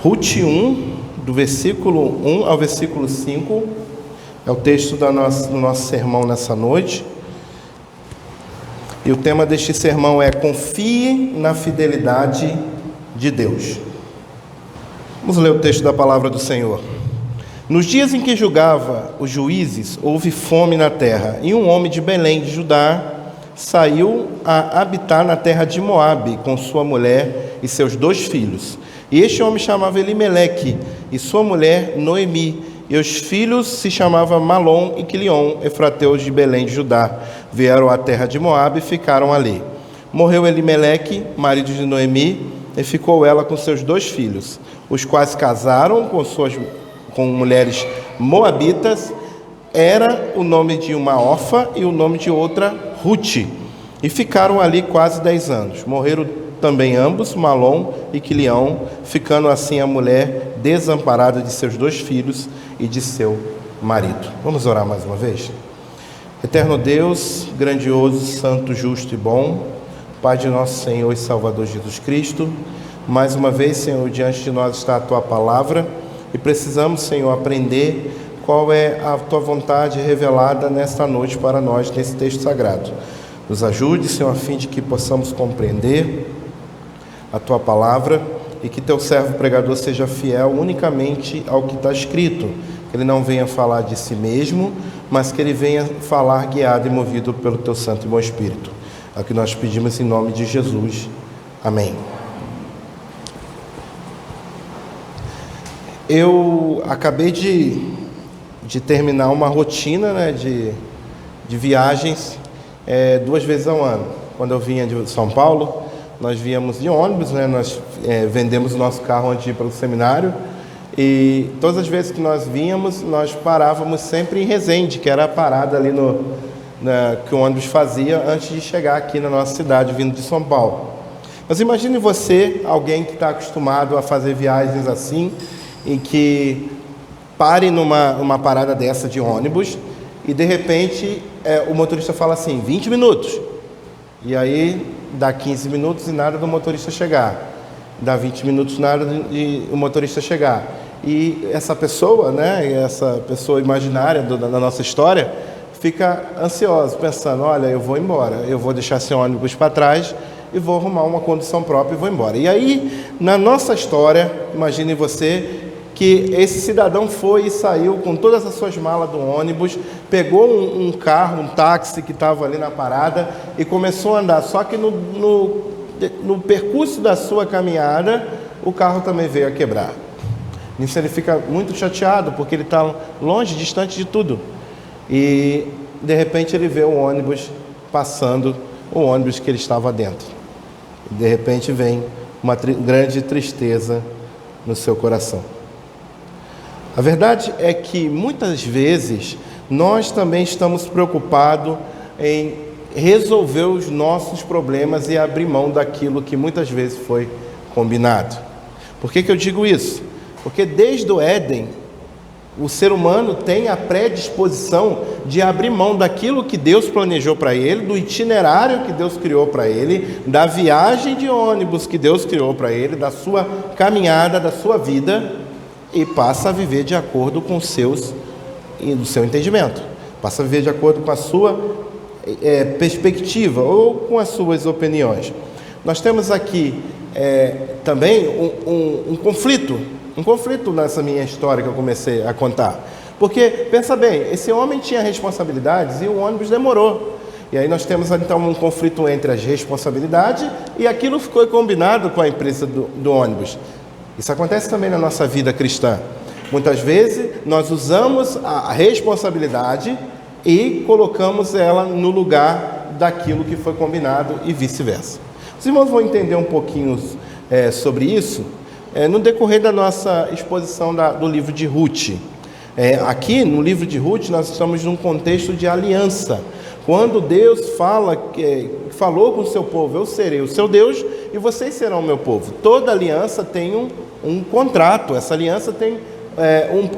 Ruth 1, do versículo 1 ao versículo 5, é o texto do nosso sermão nessa noite. E o tema deste sermão é: confie na fidelidade de Deus. Vamos ler o texto da palavra do Senhor. Nos dias em que julgava os juízes, houve fome na terra, e um homem de Belém de Judá saiu a habitar na terra de Moabe com sua mulher e seus 2 filhos. E este homem chamava Elimeleque, e sua mulher Noemi, e os filhos se chamavam Malom e Quilion, efrateus de Belém de Judá. Vieram à terra de Moabe e ficaram ali. Morreu Elimeleque, marido de Noemi, e ficou ela com seus 2 filhos, os quais casaram com mulheres moabitas. Era o nome de uma Orfa e o nome de outra Ruth, e ficaram ali quase 10 anos. Morreram também ambos, Malom e Quilion, ficando assim a mulher desamparada de seus 2 filhos e de seu marido. Vamos orar mais uma vez? Eterno Deus, grandioso, santo, justo e bom, Pai de nosso Senhor e Salvador Jesus Cristo, mais uma vez, Senhor, diante de nós está a Tua palavra, e precisamos, Senhor, aprender qual é a Tua vontade revelada nesta noite para nós, nesse texto sagrado. Nos ajude, Senhor, a fim de que possamos compreender a Tua palavra e que Teu servo pregador seja fiel unicamente ao que está escrito, que ele não venha falar de si mesmo, mas que ele venha falar guiado e movido pelo Teu Santo e Bom Espírito. É o que nós pedimos em nome de Jesus. Amém. Eu acabei de terminar uma rotina, né, de viagens 2 vezes ao ano. Quando eu vinha de São Paulo, nós víamos de ônibus, né, nós vendemos o nosso carro antes de ir para o seminário, e todas as vezes que nós vínhamos, nós parávamos sempre em Resende, que era a parada ali que o ônibus fazia antes de chegar aqui na nossa cidade, vindo de São Paulo. Mas imagine você, alguém que está acostumado a fazer viagens assim, em que pare numa parada dessa de ônibus e de repente o motorista fala assim, 20 minutos. E aí dá 15 minutos e nada do motorista chegar. Dá 20 minutos nada de o motorista chegar. E essa pessoa, né, essa pessoa imaginária da nossa história, fica ansiosa, pensando, olha, eu vou embora, eu vou deixar esse ônibus para trás e vou arrumar uma condução própria e vou embora. E aí, na nossa história, imagine você que esse cidadão foi e saiu com todas as suas malas do ônibus, pegou um carro, um táxi que estava ali na parada e começou a andar. Só que no percurso da sua caminhada, o carro também veio a quebrar. Nisso ele fica muito chateado, porque ele está longe, distante de tudo. E, de repente, ele vê o ônibus passando, o ônibus que ele estava dentro. E, de repente, vem uma grande tristeza no seu coração. A verdade é que, muitas vezes, nós também estamos preocupados em resolver os nossos problemas e abrir mão daquilo que muitas vezes foi combinado. Por que eu digo isso? Porque desde o Éden, o ser humano tem a predisposição de abrir mão daquilo que Deus planejou para ele, do itinerário que Deus criou para ele, da viagem de ônibus que Deus criou para ele, da sua caminhada, da sua vida, e passa a viver de acordo com do seu entendimento. Passa a viver de acordo com a sua perspectiva ou com as suas opiniões. Nós temos aqui também um conflito nessa minha história que eu comecei a contar. Porque, pensa bem, esse homem tinha responsabilidades e o ônibus demorou. E aí nós temos então um conflito entre as responsabilidades e aquilo ficou combinado com a empresa do ônibus. Isso acontece também na nossa vida cristã. Muitas vezes nós usamos a responsabilidade e colocamos ela no lugar daquilo que foi combinado e vice-versa. Os irmãos vão entender um pouquinho sobre isso no decorrer da nossa exposição do livro de Ruth. Aqui no livro de Ruth nós estamos num contexto de aliança. Quando Deus falou com o seu povo, eu serei o seu Deus e vocês serão o meu povo. Toda aliança tem um contrato, essa aliança tem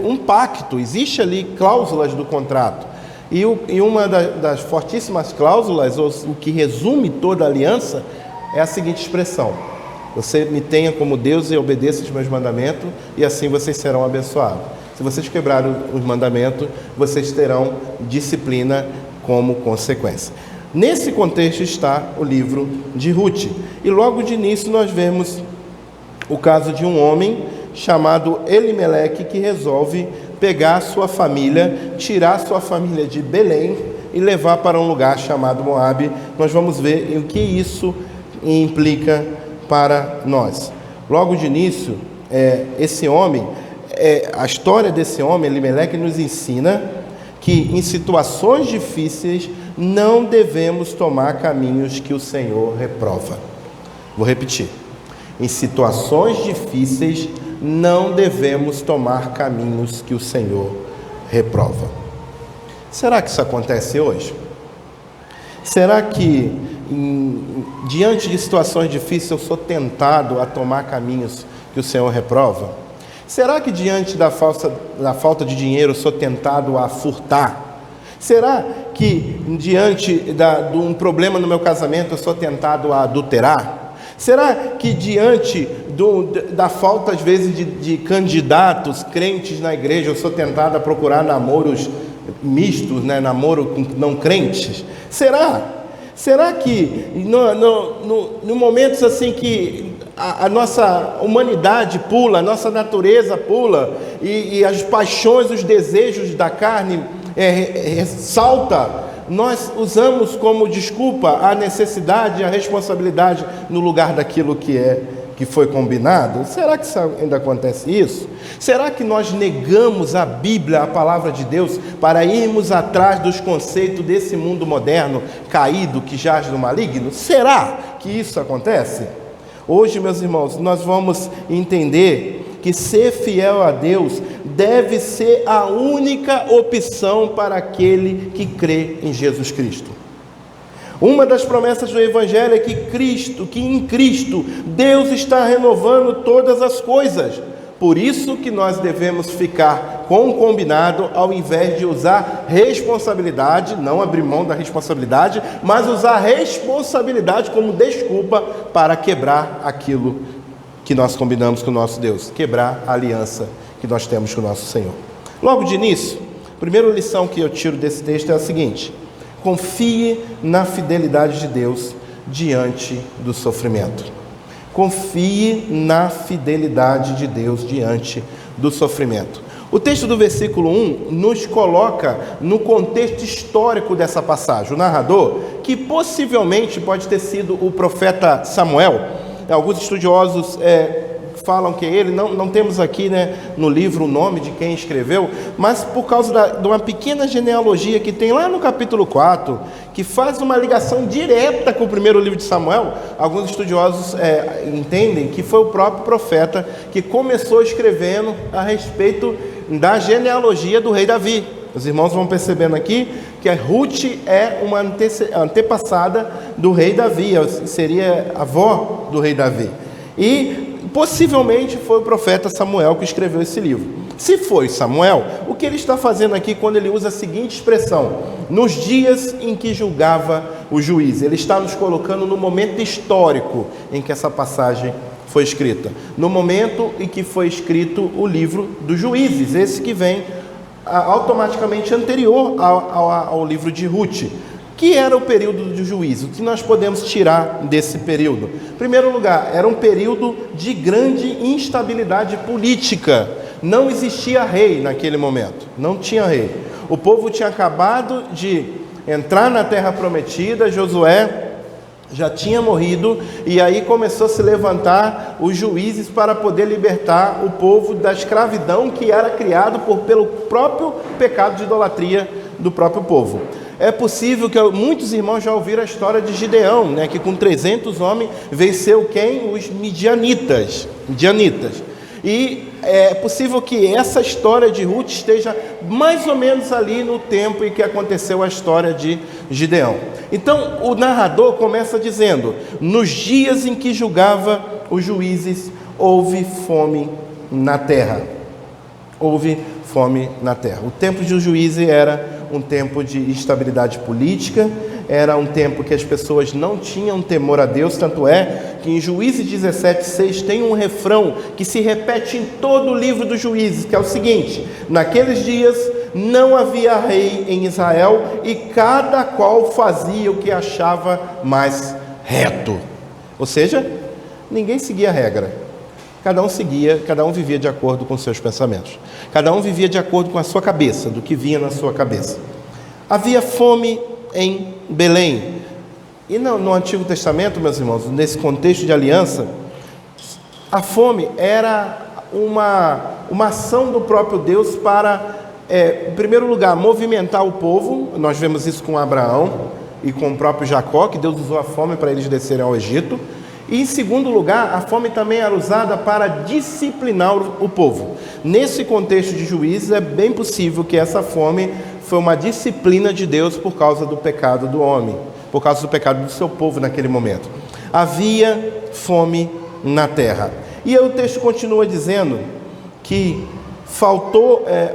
um pacto, existe ali cláusulas do contrato. E uma das fortíssimas cláusulas, ou o que resume toda a aliança, é a seguinte expressão: Você me tenha como Deus e obedeça os meus mandamentos, e assim vocês serão abençoados. Se vocês quebrarem os mandamentos, vocês terão disciplina como consequência. Nesse contexto está o livro de Ruth. E logo de início nós vemos o caso de um homem chamado Elimeleque, que resolve pegar sua família, tirar sua família de Belém e levar para um lugar chamado Moabe. Nós vamos ver o que isso implica para nós. Logo de início, esse homem, a história desse homem, Elimeleque, nos ensina que em situações difíceis não devemos tomar caminhos que o Senhor reprova. Vou repetir. Em situações difíceis não devemos tomar caminhos que o Senhor reprova. Será que isso acontece hoje? Será que diante de situações difíceis eu sou tentado a tomar caminhos que o Senhor reprova? Será que diante da falta de dinheiro eu sou tentado a furtar? Será que diante de um problema no meu casamento eu sou tentado a adulterar? Será que diante da falta às vezes de candidatos crentes na igreja eu sou tentado a procurar namoros mistos, namoro com não crentes? Será que no momentos assim que a nossa humanidade pula, a nossa natureza pula, e as paixões, os desejos da carne ressalta, nós usamos como desculpa a necessidade, a responsabilidade no lugar daquilo que foi combinado? Será que ainda acontece isso? Será que nós negamos a Bíblia, a palavra de Deus, para irmos atrás dos conceitos desse mundo moderno, caído, que jaz no maligno? Será que isso acontece? Hoje, meus irmãos, nós vamos entender que ser fiel a Deus deve ser a única opção para aquele que crê em Jesus Cristo. Uma das promessas do Evangelho é que em Cristo, Deus está renovando todas as coisas. Por isso que nós devemos ficar com o combinado, ao invés de usar responsabilidade, não abrir mão da responsabilidade, mas usar responsabilidade como desculpa para quebrar aquilo que nós combinamos com o nosso Deus, quebrar a aliança que nós temos com o nosso Senhor. Logo de início, a primeira lição que eu tiro desse texto é a seguinte: confie na fidelidade de Deus diante do sofrimento. Confie na fidelidade de Deus diante do sofrimento. O texto do versículo 1 nos coloca no contexto histórico dessa passagem. O narrador, que possivelmente pode ter sido o profeta Samuel, alguns estudiosos falam que ele, não temos aqui no livro o nome de quem escreveu, mas por causa de uma pequena genealogia que tem lá no capítulo 4, que faz uma ligação direta com o primeiro livro de Samuel, alguns estudiosos entendem que foi o próprio profeta que começou escrevendo a respeito da genealogia do rei Davi. Os irmãos vão percebendo aqui que a Ruth é uma antepassada do rei Davi, seria a avó do rei Davi. E possivelmente foi o profeta Samuel que escreveu esse livro. Se foi Samuel, o que ele está fazendo aqui quando ele usa a seguinte expressão: nos dias em que julgava o juiz? Ele está nos colocando no momento histórico em que essa passagem foi escrita, no momento em que foi escrito o livro dos Juízes, esse que vem automaticamente anterior ao livro de Ruth, que era o período do juízo. O que nós podemos tirar desse período? Em primeiro lugar, era um período de grande instabilidade política. Não existia rei naquele momento, não tinha rei. O povo tinha acabado de entrar na terra prometida, Josué já tinha morrido, e aí começou a se levantar os juízes para poder libertar o povo da escravidão que era criado pelo próprio pecado de idolatria do próprio povo. É possível que muitos irmãos já ouviram a história de Gideão, que com 300 homens venceu quem? Os midianitas. E é possível que essa história de Ruth esteja mais ou menos ali no tempo em que aconteceu a história de Gideão. Então o narrador começa dizendo: nos dias em que julgava os juízes, houve fome na terra. Houve fome na terra. O tempo dos juízes era um tempo de instabilidade política, era um tempo que as pessoas não tinham temor a Deus, tanto é que em Juízes 17:6 tem um refrão que se repete em todo o livro dos Juízes, que é o seguinte: naqueles dias não havia rei em Israel e cada qual fazia o que achava mais reto. Ou seja, ninguém seguia a regra. Cada um vivia de acordo com seus pensamentos. Cada um vivia de acordo com a sua cabeça, do que vinha na sua cabeça. Havia fome em Belém. E no Antigo Testamento, meus irmãos, nesse contexto de aliança, a fome era uma ação do próprio Deus para, em primeiro lugar, movimentar o povo. Nós vemos isso com Abraão e com o próprio Jacó, que Deus usou a fome para eles descerem ao Egito. E, em segundo lugar, a fome também era usada para disciplinar o povo. Nesse contexto de Juízes, é bem possível que essa fome foi uma disciplina de Deus por causa do pecado do homem, por causa do pecado do seu povo naquele momento. Havia fome na terra. E aí o texto continua dizendo que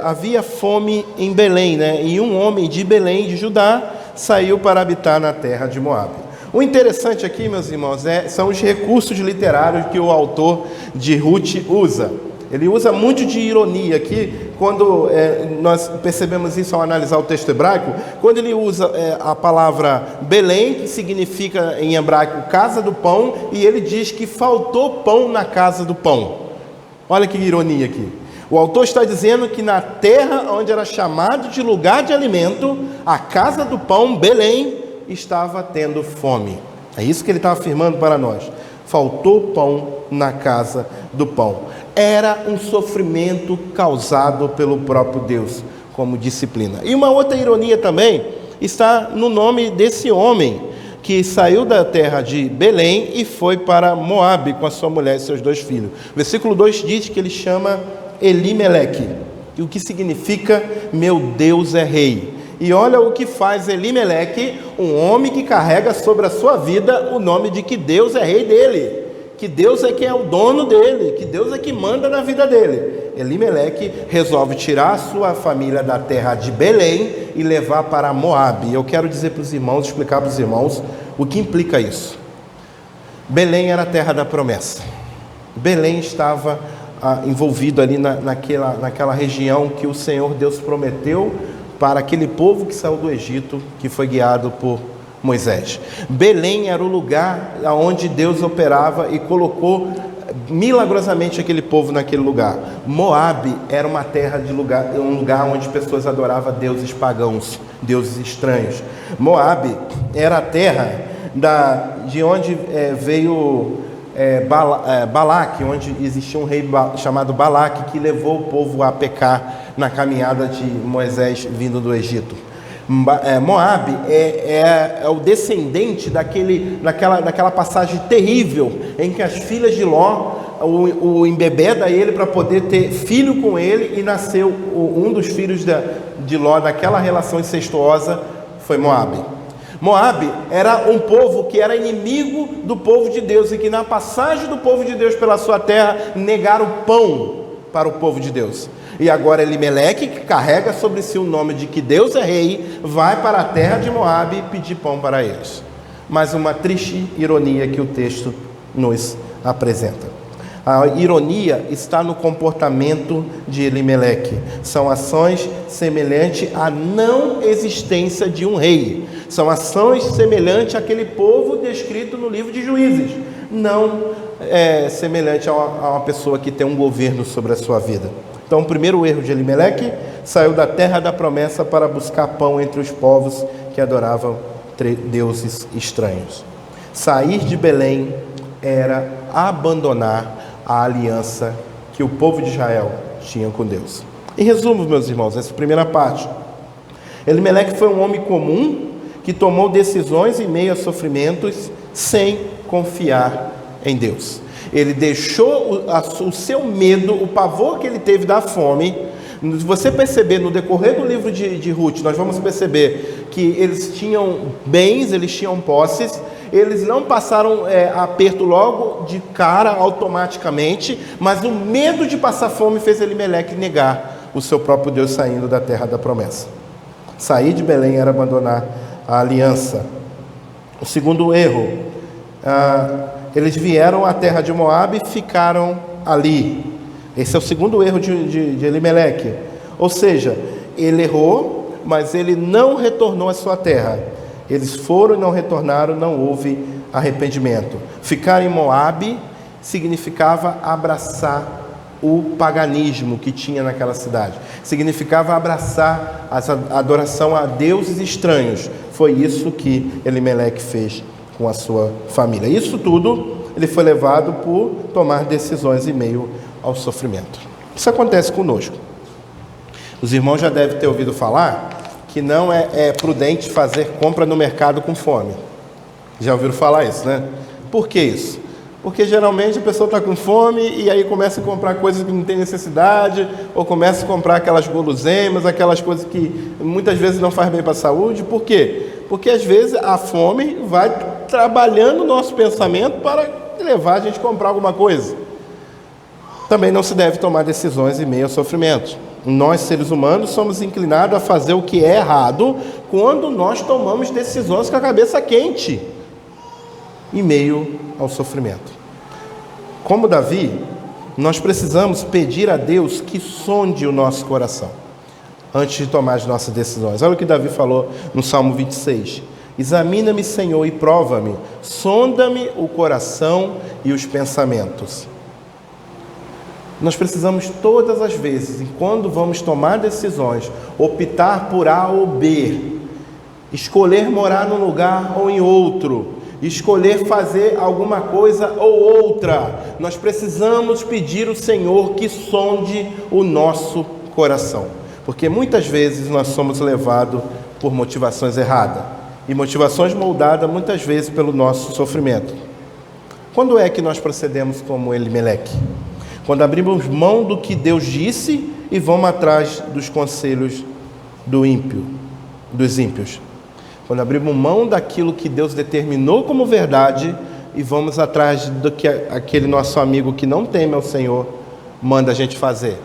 havia fome em Belém, né? E um homem de Belém, de Judá, saiu para habitar na terra de Moabe. O interessante aqui, meus irmãos, são os recursos literários que o autor de Ruth usa. Ele usa muito de ironia aqui, quando nós percebemos isso ao analisar o texto hebraico, quando ele usa a palavra Belém, que significa em hebraico casa do pão, e ele diz que faltou pão na casa do pão. Olha que ironia aqui. O autor está dizendo que na terra onde era chamado de lugar de alimento, a casa do pão, Belém, estava tendo fome. É isso que ele está afirmando para nós. Faltou pão na casa do pão. Era um sofrimento causado pelo próprio Deus, como disciplina. E uma outra ironia também está no nome desse homem, que saiu da terra de Belém e foi para Moabe com a sua mulher e seus 2 filhos. O versículo 2 diz que ele chama Elimeleque, o que significa meu Deus é rei. E olha o que faz Elimeleque, um homem que carrega sobre a sua vida o nome de que Deus é rei dele, que Deus é quem é o dono dele, que Deus é que manda na vida dele. Elimeleque resolve tirar a sua família da terra de Belém e levar para Moabe. Eu quero dizer para os irmãos, explicar para os irmãos o que implica isso. Belém era a terra da promessa. Belém estava envolvido ali naquela região que o Senhor Deus prometeu para aquele povo que saiu do Egito, que foi guiado por Moisés. Belém era o lugar onde Deus operava e colocou milagrosamente aquele povo naquele lugar. Moabe era uma terra um lugar onde pessoas adoravam deuses pagãos, deuses estranhos. Moabe era a terra de onde veio Balaque, onde existia um rei chamado Balaque, que levou o povo a pecar na caminhada de Moisés vindo do Egito. Moabe é o descendente daquela passagem terrível em que as filhas de Ló o embebeda ele para poder ter filho com ele, e nasceu um dos filhos de Ló daquela relação incestuosa, foi Moabe. Moabe era um povo que era inimigo do povo de Deus, e que na passagem do povo de Deus pela sua terra negaram pão para o povo de Deus. E agora Elimeleque, que carrega sobre si o nome de que Deus é rei, vai para a terra de Moabe pedir pão para eles. Mas uma triste ironia que o texto nos apresenta. A ironia está no comportamento de Elimeleque. São ações semelhantes à não existência de um rei. São ações semelhantes àquele povo descrito no livro de Juízes. Não semelhante a uma pessoa que tem um governo sobre a sua vida. Então, o primeiro erro de Elimeleque: saiu da terra da promessa para buscar pão entre os povos que adoravam deuses estranhos. Sair de Belém era abandonar a aliança que o povo de Israel tinha com Deus. Em resumo, meus irmãos, essa primeira parte: Elimeleque foi um homem comum que tomou decisões em meio a sofrimentos sem confiar em Deus. Ele deixou o seu medo, o pavor que ele teve da fome. Se você perceber no decorrer do livro de Ruth, nós vamos perceber que eles tinham bens, eles tinham posses, eles não passaram aperto logo de cara, automaticamente, mas o medo de passar fome fez Elimeleque negar o seu próprio Deus, saindo da terra da promessa. Sair de Belém era abandonar a aliança. O segundo erro, eles vieram à terra de Moabe e ficaram ali. Esse é o segundo erro de Elimeleque. Ou seja, ele errou, mas ele não retornou à sua terra. Eles foram e não retornaram, não houve arrependimento. Ficar em Moabe significava abraçar o paganismo que tinha naquela cidade. Significava abraçar a adoração a deuses estranhos. Foi isso que Elimeleque fez com a sua família. Isso tudo, ele foi levado por tomar decisões em meio ao sofrimento. Isso acontece conosco. Os irmãos já devem ter ouvido falar que não é prudente fazer compra no mercado com fome. Já ouviram falar isso, né? Por que isso? Porque geralmente a pessoa está com fome e aí começa a comprar coisas que não tem necessidade, ou começa a comprar aquelas guloseimas, aquelas coisas que muitas vezes não faz bem para a saúde. Por quê? Porque às vezes a fome vai trabalhando o nosso pensamento para levar a gente a comprar alguma coisa. Também não se deve tomar decisões em meio ao sofrimento. Nós, seres humanos, somos inclinados a fazer o que é errado quando nós tomamos decisões com a cabeça quente, em meio ao sofrimento. Como Davi, nós precisamos pedir a Deus que sonde o nosso coração antes de tomar as nossas decisões. Olha o que Davi falou no Salmo 26. Examina-me, Senhor, e prova-me, sonda-me o coração e os pensamentos. Nós precisamos todas as vezes, quando vamos tomar decisões, optar por A ou B, escolher morar num lugar ou em outro, escolher fazer alguma coisa ou outra, nós precisamos pedir ao Senhor que sonde o nosso coração, porque muitas vezes nós somos levados por motivações erradas, e motivações moldadas muitas vezes pelo nosso sofrimento. Quando é que nós procedemos como Elimeleque? Quando abrimos mão do que Deus disse e vamos atrás dos conselhos dos ímpios. Quando abrimos mão daquilo que Deus determinou como verdade e vamos atrás do que aquele nosso amigo que não teme ao Senhor manda a gente fazer.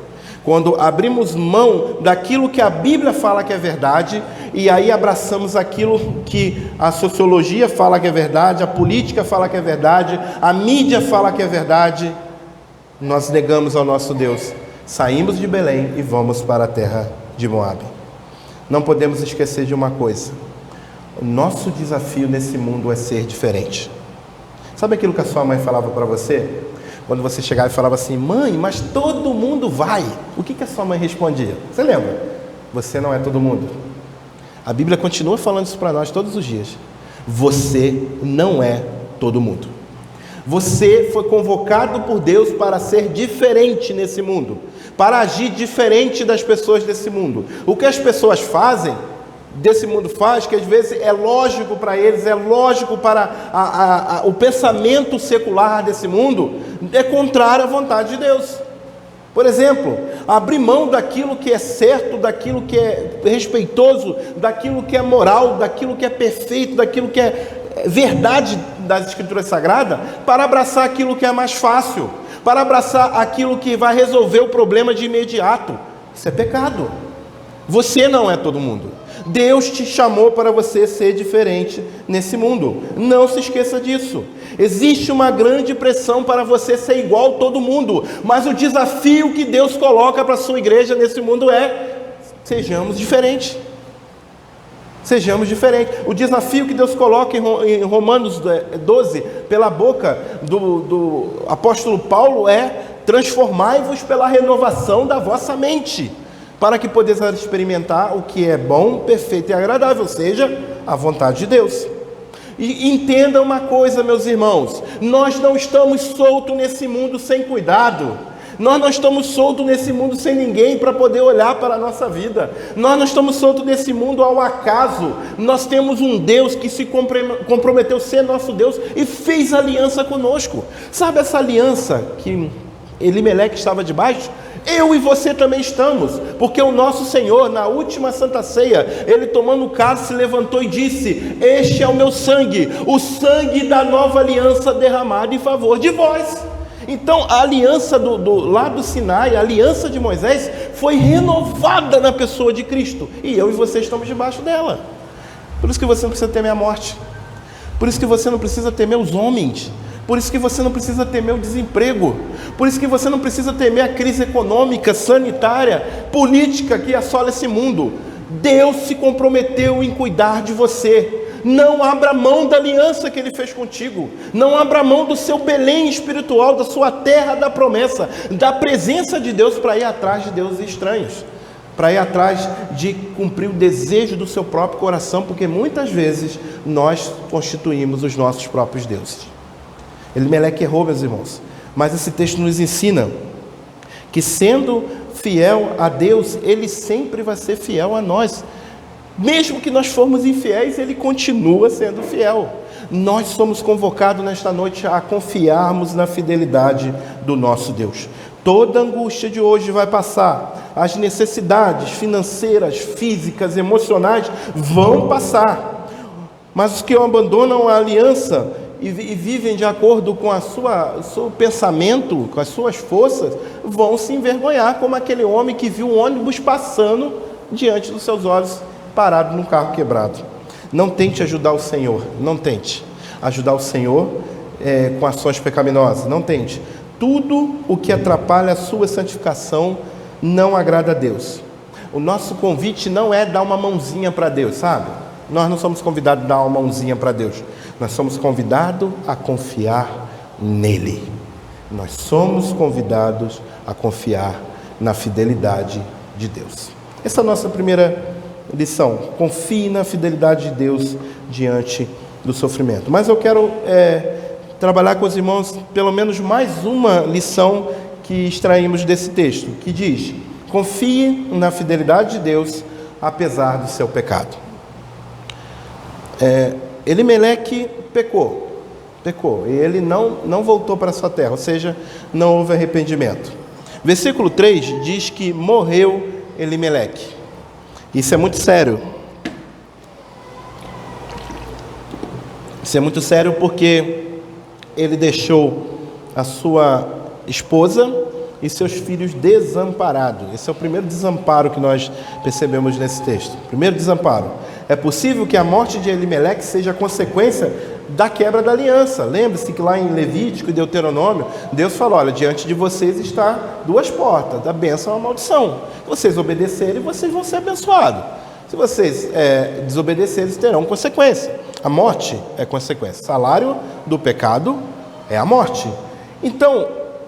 Quando abrimos mão daquilo que a Bíblia fala que é verdade e aí abraçamos aquilo que a sociologia fala que é verdade, a política fala que é verdade, a mídia fala que é verdade, nós negamos ao nosso Deus. Saímos de Belém e vamos para a terra de Moabe. Não podemos esquecer de uma coisa. O nosso desafio nesse mundo é ser diferente. Sabe aquilo que a sua mãe falava para você? Quando você chegava e falava assim: mãe, mas todo mundo vai. O que a sua mãe respondia? Você lembra? Você não é todo mundo. A Bíblia continua falando isso para nós todos os dias. Você não é todo mundo. Você foi convocado por Deus para ser diferente nesse mundo, para agir diferente das pessoas desse mundo. O que as pessoas fazem, desse mundo faz, que às vezes é lógico para eles, é lógico para o pensamento secular desse mundo, é contrário à vontade de Deus. Por exemplo, abrir mão daquilo que é certo, daquilo que é respeitoso, daquilo que é moral, daquilo que é perfeito, daquilo que é verdade das Escrituras Sagradas, para abraçar aquilo que é mais fácil, para abraçar aquilo que vai resolver o problema de imediato. Isso é pecado. Você não é todo mundo. Deus te chamou para você ser diferente nesse mundo. Não se esqueça disso. Existe uma grande pressão para você ser igual a todo mundo, mas o desafio que Deus coloca para a sua igreja nesse mundo é: sejamos diferentes. Sejamos diferentes. O desafio que Deus coloca em Romanos 12, pela boca do apóstolo Paulo, é: transformai-vos pela renovação da vossa mente, para que podeis experimentar o que é bom, perfeito e agradável, ou seja, a vontade de Deus. E entenda uma coisa, meus irmãos: nós não estamos soltos nesse mundo sem cuidado. Nós não estamos soltos nesse mundo sem ninguém para poder olhar para a nossa vida. Nós não estamos soltos nesse mundo ao acaso. Nós temos um Deus que se comprometeu a ser nosso Deus e fez aliança conosco. Sabe essa aliança que Elimeleque estava debaixo? Eu e você também estamos, porque o nosso Senhor, na última Santa Ceia, Ele tomando o cálice, se levantou e disse: este é o meu sangue, o sangue da nova aliança derramado em favor de vós. Então a aliança lá do Sinai, a aliança de Moisés, foi renovada na pessoa de Cristo, e eu e você estamos debaixo dela. Por isso que você não precisa temer a morte. Por isso que você não precisa temer os homens. Por isso que você não precisa temer o desemprego. Por isso que você não precisa temer a crise econômica, sanitária, política que assola esse mundo. Deus se comprometeu em cuidar de você. Não abra mão da aliança que Ele fez contigo. Não abra mão do seu Belém espiritual, da sua terra da promessa, da presença de Deus, para ir atrás de deuses estranhos, para ir atrás de cumprir o desejo do seu próprio coração, porque muitas vezes nós constituímos os nossos próprios deuses. Elimeleque errou, meus irmãos, mas esse texto nos ensina que, sendo fiel a Deus, Ele sempre vai ser fiel a nós. Mesmo que nós formos infiéis, Ele continua sendo fiel. Nós somos convocados nesta noite a confiarmos na fidelidade do nosso Deus. Toda angústia de hoje vai passar. As necessidades financeiras, físicas, emocionais vão passar. Mas os que abandonam a aliança e vivem de acordo com o seu pensamento, com as suas forças, vão se envergonhar, como aquele homem que viu um ônibus passando diante dos seus olhos, parado num carro quebrado. Não tente ajudar o Senhor, não tente ajudar o Senhor com ações pecaminosas, não tente. Tudo o que atrapalha a sua santificação não agrada a Deus. O nosso convite não é dar uma mãozinha para Deus, sabe? Nós não somos convidados a dar uma mãozinha para Deus. Nós somos convidados a confiar nele. Nós somos convidados a confiar na fidelidade de Deus. Essa é a nossa primeira lição. Confie na fidelidade de Deus diante do sofrimento. Mas eu quero trabalhar com os irmãos pelo menos mais uma lição que extraímos desse texto, que diz: confie na fidelidade de Deus apesar do seu pecado. Elimeleque pecou, e ele não voltou para a sua terra, ou seja, não houve arrependimento. Versículo 3 diz que morreu Elimeleque. Isso é muito sério. Isso é muito sério porque ele deixou a sua esposa e seus filhos desamparados. Esse é o primeiro desamparo que nós percebemos nesse texto. Primeiro desamparo. É possível que a morte de Elimeleque seja consequência da quebra da aliança. Lembre-se que lá em Levítico e Deuteronômio, Deus falou: olha, diante de vocês está duas portas, da bênção à maldição. Se vocês obedecerem, vocês vão ser abençoados. Se vocês desobedecerem, terão consequência. A morte é consequência. O salário do pecado é a morte. Então,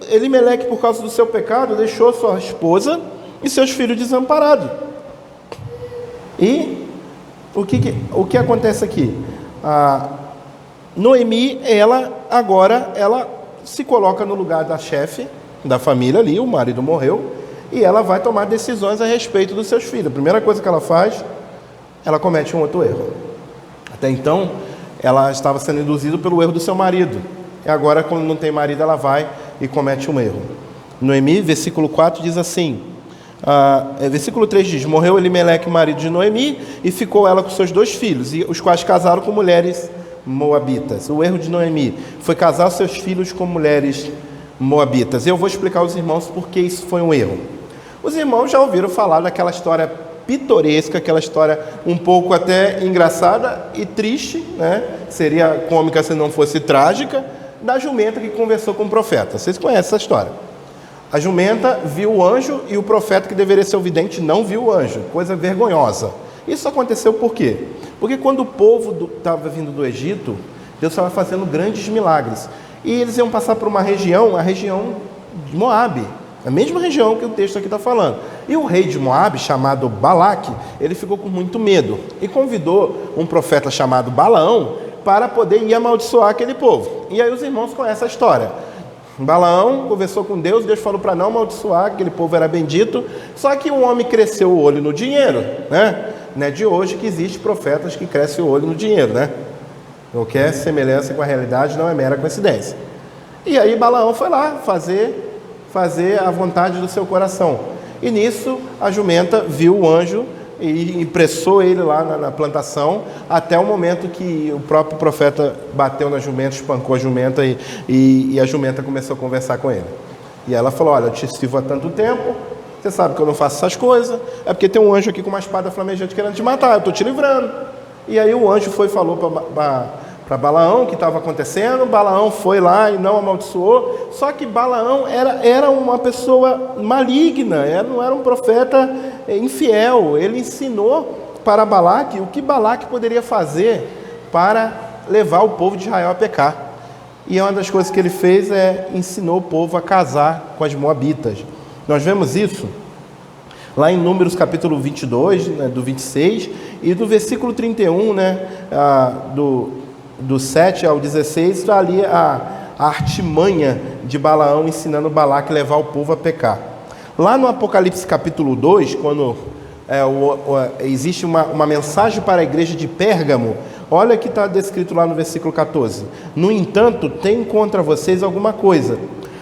Elimeleque, por causa do seu pecado, deixou sua esposa e seus filhos desamparados. E o que acontece aqui? Noemi, ela se coloca no lugar da chefe da família ali, o marido morreu, e ela vai tomar decisões a respeito dos seus filhos. A primeira coisa que ela faz, ela comete um outro erro. Até então, ela estava sendo induzida pelo erro do seu marido. E agora, quando não tem marido, ela vai e comete um erro. Noemi, versículo 4, diz assim, versículo 3 diz: morreu Elimeleque, marido de Noemi, e ficou ela com seus 2 filhos, e os quais casaram com mulheres moabitas. O erro de Noemi foi casar seus filhos com mulheres moabitas. Eu vou explicar aos irmãos por que isso foi um erro. Os irmãos já ouviram falar daquela história pitoresca, aquela história um pouco até engraçada e triste, né? Seria cômica se não fosse trágica, da jumenta que conversou com o profeta. Vocês conhecem essa história. A jumenta viu o anjo e o profeta, que deveria ser o vidente, não viu o anjo. Coisa vergonhosa. Isso aconteceu por quê? Porque quando o povo estava vindo do Egito, Deus estava fazendo grandes milagres. E eles iam passar por uma região, a região de Moabe, a mesma região que o texto aqui está falando. E o rei de Moabe, chamado Balaque, ele ficou com muito medo e convidou um profeta chamado Balaão para poder ir amaldiçoar aquele povo. E aí os irmãos conhecem a história. Balaão conversou com Deus, Deus falou para não amaldiçoar, aquele povo era bendito, só que o homem cresceu o olho no dinheiro, né? Não é de hoje que existe profetas que crescem o olho no dinheiro, né? Qualquer semelhança com a realidade não é mera coincidência. E aí Balaão foi lá fazer a vontade do seu coração. E nisso a jumenta viu o anjo e impressou ele lá na plantação, até o momento que o próprio profeta bateu na jumenta, espancou a jumenta e a jumenta começou a conversar com ele. E ela falou: olha, eu te sirvo há tanto tempo, você sabe que eu não faço essas coisas, é porque tem um anjo aqui com uma espada flamejante querendo te matar, eu estou te livrando. E aí o anjo foi e falou para para Balaão o que estava acontecendo. Balaão foi lá e não amaldiçoou. Só que Balaão era uma pessoa maligna, não era um profeta infiel. Ele ensinou para Balaque o que Balaque poderia fazer para levar o povo de Israel a pecar. E uma das coisas que ele fez ensinou o povo a casar com as moabitas. Nós vemos isso lá em Números capítulo 22, né, do 26, e do versículo 31, né, do 7 ao 16, está ali a artimanha de Balaão ensinando Balaque a levar o povo a pecar. Lá no Apocalipse capítulo 2, quando existe uma mensagem para a igreja de Pérgamo, olha que está descrito lá no versículo 14. No entanto, tem contra vocês alguma coisa.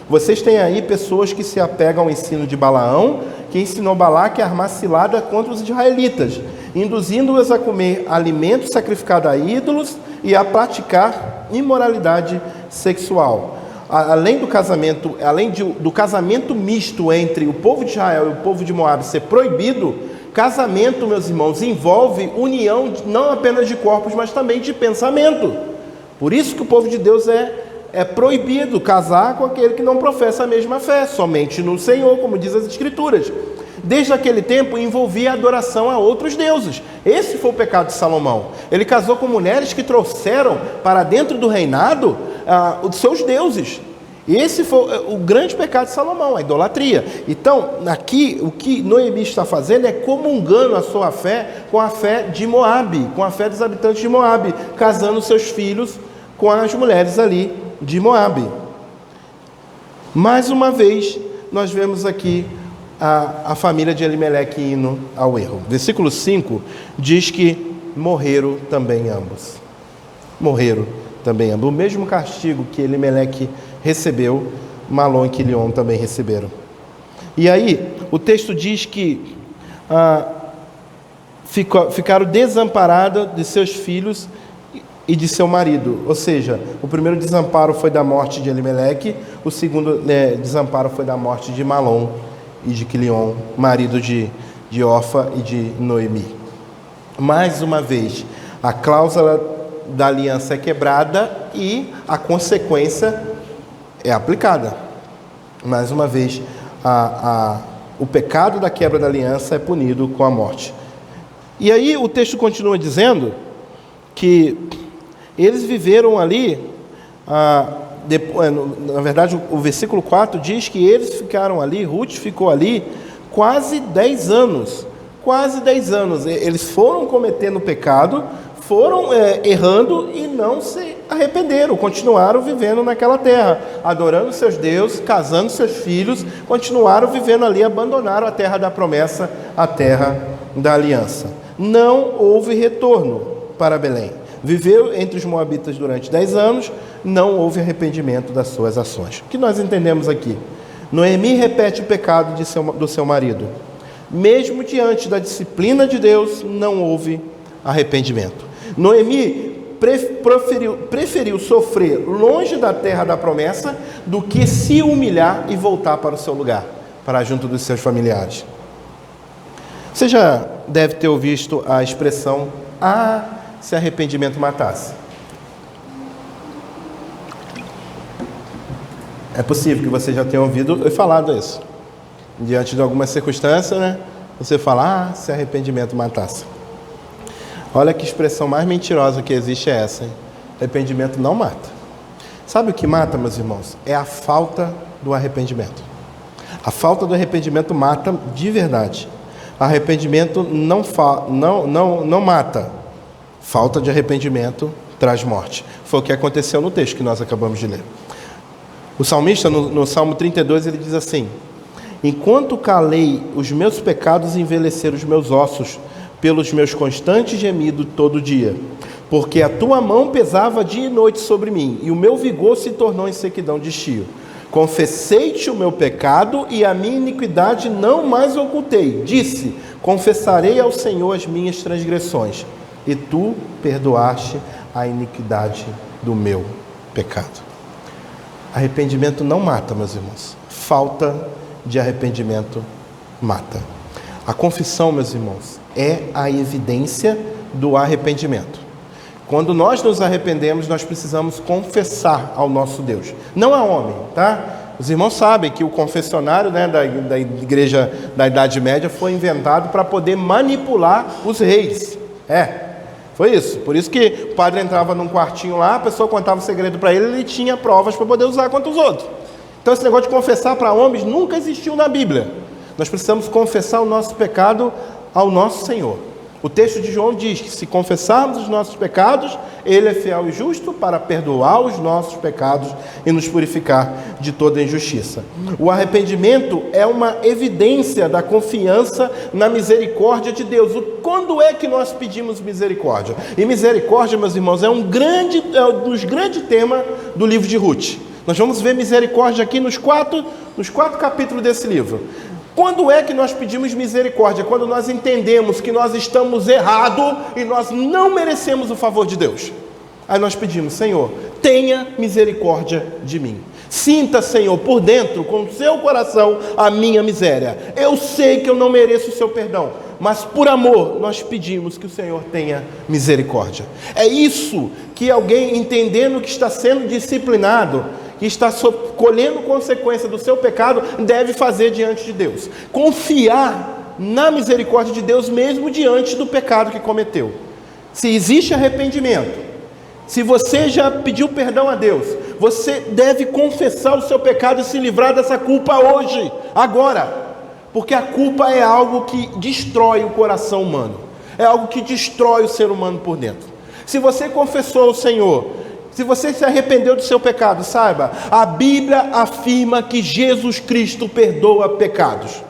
Vocês têm aí pessoas que se apegam ao ensino de Balaão, que ensinou Balaque a armar cilada contra os israelitas, induzindo-os a comer alimentos sacrificados a ídolos e a praticar imoralidade sexual. Além do casamento misto entre o povo de Israel e o povo de Moabe ser proibido, casamento, meus irmãos, envolve união não apenas de corpos, mas também de pensamento. Por isso que o povo de Deus é proibido casar com aquele que não professa a mesma fé, somente no Senhor, como diz as Escrituras. Desde aquele tempo envolvia a adoração a outros deuses. Esse foi o pecado de Salomão. Ele casou com mulheres que trouxeram para dentro do reinado os seus deuses. Esse foi o grande pecado de Salomão, a idolatria. Então, aqui, o que Noemi está fazendo é comungando a sua fé com a fé de Moabe, com a fé dos habitantes de Moabe, casando seus filhos com as mulheres ali de Moabe. Mais uma vez, nós vemos aqui a família de Elimeleque indo ao erro. Versículo 5 diz que morreram também ambos. Morreram também ambos. O mesmo castigo que Elimeleque recebeu, Malom e Quilion também receberam. E aí, o texto diz que ficaram desamparados de seus filhos e de seu marido. Ou seja, o primeiro desamparo foi da morte de Elimeleque, o segundo desamparo foi da morte de Malom e de Quilion, marido de Orfa e de Noemi. Mais uma vez, a cláusula da aliança é quebrada e a consequência é aplicada. Mais uma vez, o pecado da quebra da aliança é punido com a morte. E aí o texto continua dizendo que eles viveram ali, na verdade o versículo 4 diz que eles ficaram ali, Ruth ficou ali quase 10 anos. Quase 10 anos. Eles foram cometendo pecado, foram errando e não se arrependeram, continuaram vivendo naquela terra, adorando seus deuses, casando seus filhos, continuaram vivendo ali, abandonaram a terra da promessa, a terra da aliança. Não houve retorno para Belém. Viveu entre os moabitas durante 10 anos, não houve arrependimento das suas ações. O que nós entendemos aqui? Noemi repete o pecado do seu marido. Mesmo diante da disciplina de Deus, não houve arrependimento. Noemi preferiu sofrer longe da terra da promessa do que se humilhar e voltar para o seu lugar, para junto dos seus familiares. Você já deve ter ouvido a expressão, se arrependimento matasse. É possível que você já tenha ouvido e falado isso. Diante de alguma circunstância, né? Você fala, se arrependimento matasse. Olha que expressão mais mentirosa que existe é essa, hein? Arrependimento não mata. Sabe o que mata, meus irmãos? É a falta do arrependimento. A falta do arrependimento mata de verdade. Arrependimento não mata. Falta de arrependimento traz morte. Foi o que aconteceu no texto que nós acabamos de ler. O salmista, no Salmo 32, ele diz assim: enquanto calei os meus pecados, envelheceram os meus ossos, pelos meus constantes gemidos todo dia. Porque a tua mão pesava dia e noite sobre mim, e o meu vigor se tornou em sequidão de estio. Confessei-te o meu pecado, e a minha iniquidade não mais ocultei. Disse, confessarei ao Senhor as minhas transgressões, e tu perdoaste a iniquidade do meu pecado. Arrependimento não mata, meus irmãos. Falta de arrependimento mata. A confissão, meus irmãos, é a evidência do arrependimento. Quando nós nos arrependemos, nós precisamos confessar ao nosso Deus, não a homem, tá? Os irmãos sabem que o confessionário, né, da igreja da Idade Média foi inventado para poder manipular os reis. Foi isso. Por isso que o padre entrava num quartinho lá, a pessoa contava o segredo para ele, ele tinha provas para poder usar contra os outros. Então esse negócio de confessar para homens nunca existiu na Bíblia. Nós precisamos confessar o nosso pecado ao nosso Senhor. O texto de João diz que se confessarmos os nossos pecados, Ele é fiel e justo para perdoar os nossos pecados e nos purificar de toda injustiça. O arrependimento é uma evidência da confiança na misericórdia de Deus. Quando é que nós pedimos misericórdia? E misericórdia, meus irmãos, é um dos grandes temas do livro de Ruth. Nós vamos ver misericórdia aqui nos quatro capítulos desse livro. Quando é que nós pedimos misericórdia? Quando nós entendemos que nós estamos errados e nós não merecemos o favor de Deus. Aí nós pedimos: Senhor, tenha misericórdia de mim. Sinta, Senhor, por dentro, com o seu coração, a minha miséria. Eu sei que eu não mereço o seu perdão, mas por amor nós pedimos que o Senhor tenha misericórdia. É isso que alguém, entendendo que está sendo disciplinado, que está colhendo consequência do seu pecado, deve fazer diante de Deus. Confiar na misericórdia de Deus mesmo diante do pecado que cometeu. Se existe arrependimento, se você já pediu perdão a Deus, você deve confessar o seu pecado e se livrar dessa culpa hoje, agora. Porque a culpa é algo que destrói o coração humano. É algo que destrói o ser humano por dentro. Se você confessou ao Senhor, se você se arrependeu do seu pecado, saiba, a Bíblia afirma que Jesus Cristo perdoa pecados.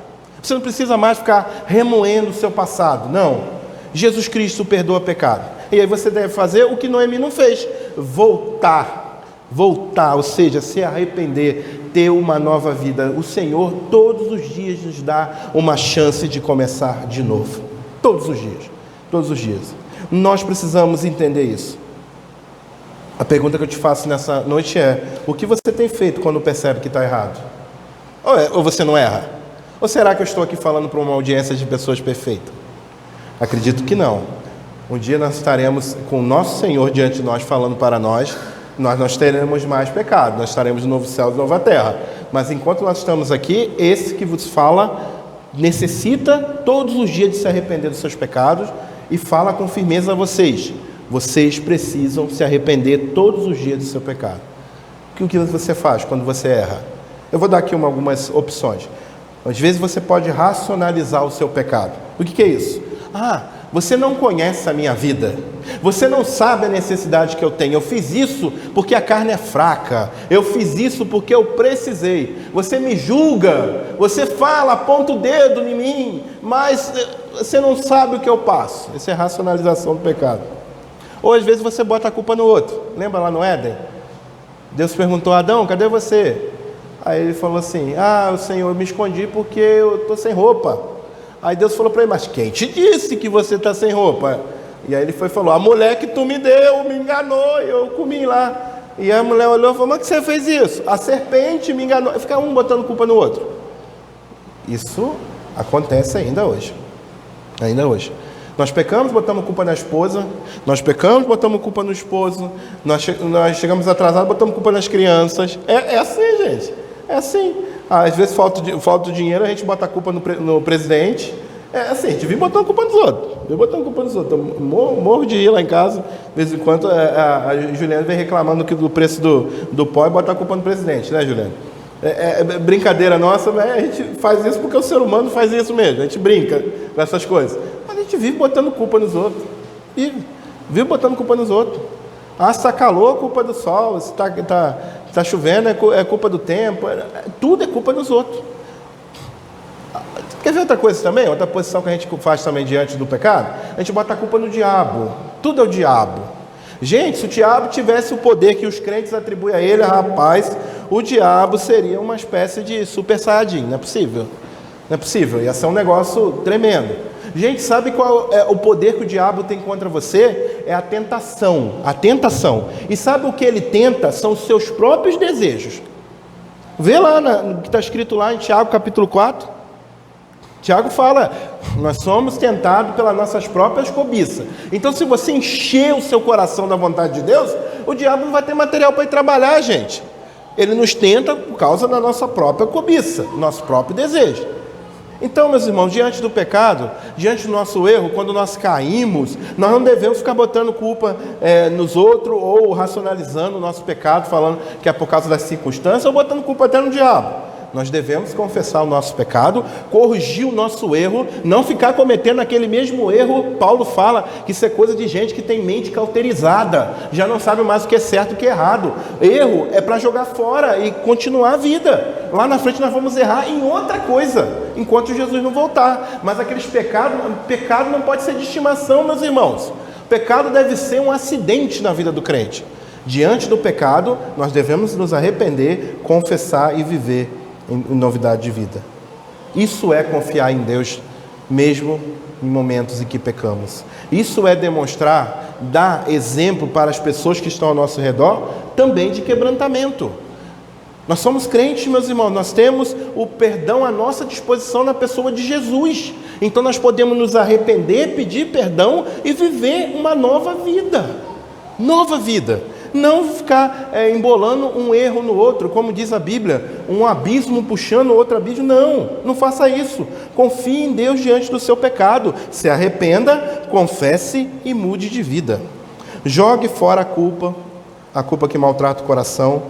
Você não precisa mais ficar remoendo o seu passado, não. Jesus Cristo perdoa pecado. E aí você deve fazer o que Noemi não fez: voltar, ou seja, se arrepender, ter uma nova vida. O Senhor todos os dias nos dá uma chance de começar de novo. Todos os dias. Nós precisamos entender isso. A pergunta que eu te faço nessa noite é: o que você tem feito quando percebe que está errado? Ou você não erra? Ou será que eu estou aqui falando para uma audiência de pessoas perfeitas? Acredito que não. Um dia nós estaremos com o nosso Senhor diante de nós, falando para nós teremos mais pecado, nós estaremos no novo céu e nova terra. Mas enquanto nós estamos aqui, esse que vos fala necessita todos os dias de se arrepender dos seus pecados e fala com firmeza a vocês: vocês precisam se arrepender todos os dias do seu pecado. O que você faz quando você erra? Eu vou dar aqui algumas opções. Às vezes você pode racionalizar o seu pecado. O que é isso? Você não conhece a minha vida. Você não sabe a necessidade que eu tenho. Eu fiz isso porque a carne é fraca. Eu fiz isso porque eu precisei. Você me julga. Você fala, aponta o dedo em mim, mas você não sabe o que eu passo. Essa é a racionalização do pecado. Ou às vezes você bota a culpa no outro. Lembra lá no Éden? Deus perguntou: Adão, cadê você? Aí ele falou assim: Senhor, eu me escondi porque eu estou sem roupa. Aí Deus falou para ele: mas quem te disse que você está sem roupa? E aí ele falou: a mulher que tu me deu me enganou, eu comi lá. E a mulher olhou e falou: mas que você fez isso? A serpente me enganou. Fica um botando culpa no outro. Isso acontece ainda hoje. Nós pecamos, botamos culpa na esposa. Nós pecamos, botamos culpa no esposo. Nós chegamos atrasados, botamos culpa nas crianças. É assim, gente. É assim. Às vezes falta dinheiro, a gente bota a culpa no presidente. É assim, a gente vive botando culpa nos outros. Eu morro de ir lá em casa. De vez em quando a Juliana vem reclamando do preço do pó e bota a culpa no presidente, né, Juliana? É brincadeira nossa, mas a gente faz isso porque o ser humano faz isso mesmo. A gente brinca com essas coisas. Mas a gente vive botando culpa nos outros. Vive botando culpa nos outros. Se está calor, é culpa do sol. Se está chovendo, é culpa do tempo. Tudo é culpa dos outros. Quer ver outra coisa também? Outra posição que a gente faz também diante do pecado? A gente bota a culpa no diabo. Tudo é o diabo. Gente, se o diabo tivesse o poder que os crentes atribuem a ele, rapaz, o diabo seria uma espécie de super saiyajin. Não é possível. Ia ser um negócio tremendo. Gente, sabe qual é o poder que o diabo tem contra você? É a tentação. E sabe o que ele tenta? São os seus próprios desejos. Vê lá, que está escrito lá em Tiago capítulo 4. Tiago fala: Nós somos tentados pelas nossas próprias cobiças. Então, se você encher o seu coração da vontade de Deus, o diabo não vai ter material para ir trabalhar, gente. Ele nos tenta por causa da nossa própria cobiça, nosso próprio desejo. Então, meus irmãos, diante do pecado, diante do nosso erro, quando nós caímos, nós não devemos ficar botando culpa nos outros ou racionalizando o nosso pecado, falando que é por causa das circunstâncias ou botando culpa até no diabo. Nós devemos confessar o nosso pecado, corrigir o nosso erro, não ficar cometendo aquele mesmo erro. Paulo fala que isso é coisa de gente que tem mente cauterizada, já não sabe mais o que é certo e o que é errado. Erro é para jogar fora e continuar a vida. Lá na frente nós vamos errar em outra coisa, enquanto Jesus não voltar. Mas aqueles pecado não pode ser de estimação, meus irmãos. Pecado deve ser um acidente na vida do crente. Diante do pecado, nós devemos nos arrepender, confessar e viver em novidade de vida. Isso é confiar em Deus, mesmo em momentos em que pecamos. Isso é demonstrar, dar exemplo para as pessoas que estão ao nosso redor, também de quebrantamento. Nós somos crentes, meus irmãos, nós temos o perdão à nossa disposição na pessoa de Jesus. Então nós podemos nos arrepender, pedir perdão e viver uma nova vida. Nova vida. Não ficar embolando um erro no outro, como diz a Bíblia, um abismo puxando outro abismo. Não faça isso. Confie em Deus diante do seu pecado. Se arrependa, confesse e mude de vida. Jogue fora a culpa que maltrata o coração.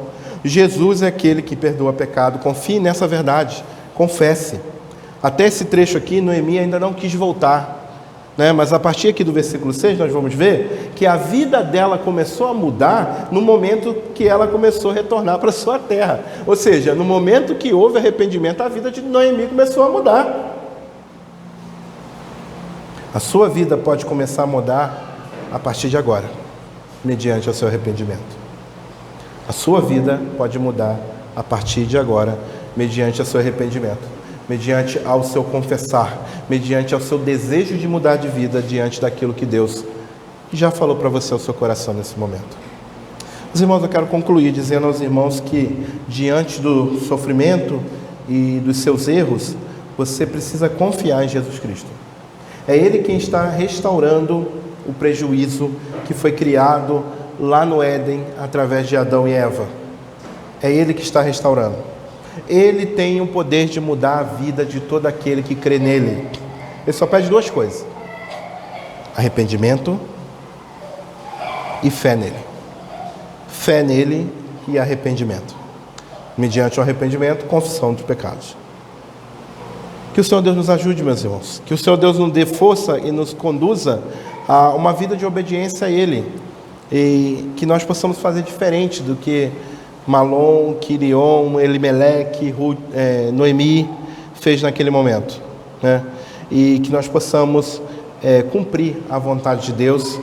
Jesus é aquele que perdoa pecado. Confie nessa verdade. Confesse. Até esse trecho aqui, Noemi ainda não quis voltar. Mas a partir aqui do versículo 6, nós vamos ver que a vida dela começou a mudar no momento que ela começou a retornar para a sua terra. Ou seja, no momento que houve arrependimento, a vida de Noemi começou a mudar. A sua vida pode começar a mudar a partir de agora, mediante o seu arrependimento. A sua vida pode mudar a partir de agora, mediante o seu arrependimento. Mediante ao seu confessar, mediante ao seu desejo de mudar de vida diante daquilo que Deus já falou para você ao seu coração nesse momento. Os irmãos, eu quero concluir dizendo aos irmãos que diante do sofrimento e dos seus erros, você precisa confiar em Jesus Cristo. É Ele quem está restaurando o prejuízo que foi criado lá no Éden através de Adão e Eva. É Ele que está restaurando. Ele tem o poder de mudar a vida de todo aquele que crê nele. Ele só pede duas coisas: arrependimento e fé nele. Fé nele e arrependimento. Mediante o arrependimento, confissão dos pecados. Que o Senhor Deus nos ajude, meus irmãos. Que o Senhor Deus nos dê força e nos conduza a uma vida de obediência a Ele. E que nós possamos fazer diferente do que Malom, Quirion, Elimeleque, Noemi fez naquele momento, E que nós possamos cumprir a vontade de Deus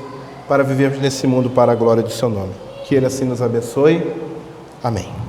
para vivermos nesse mundo para a glória do seu nome. Que Ele assim nos abençoe. Amém.